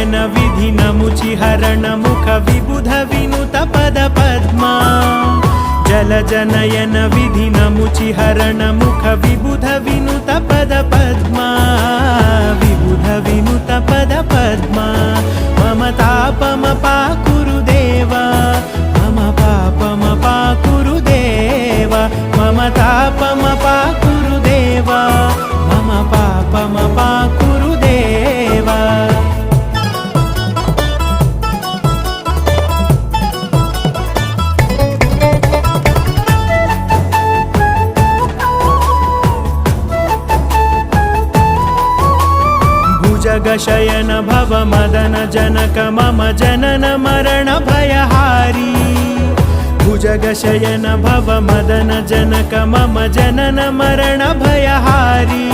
जनयन विधिनमुचिहरण मुख विबुध विनुत पद पद्मा जलजनयन विधिनमुचिहरण मुख विबुध विनुत पद पद्मा विबुध विनुत पद पद्मा मम तापमपाकुरु देवा मम पापमपाकुरु देवा मम तापमपाकुरु देवा मम पापमपाकुरु देवा भुजगशयन भव मदन जनक मम जनन मरण भयहारी भुजगशयन भव मदन जनक मम जनन मरण भयहारी।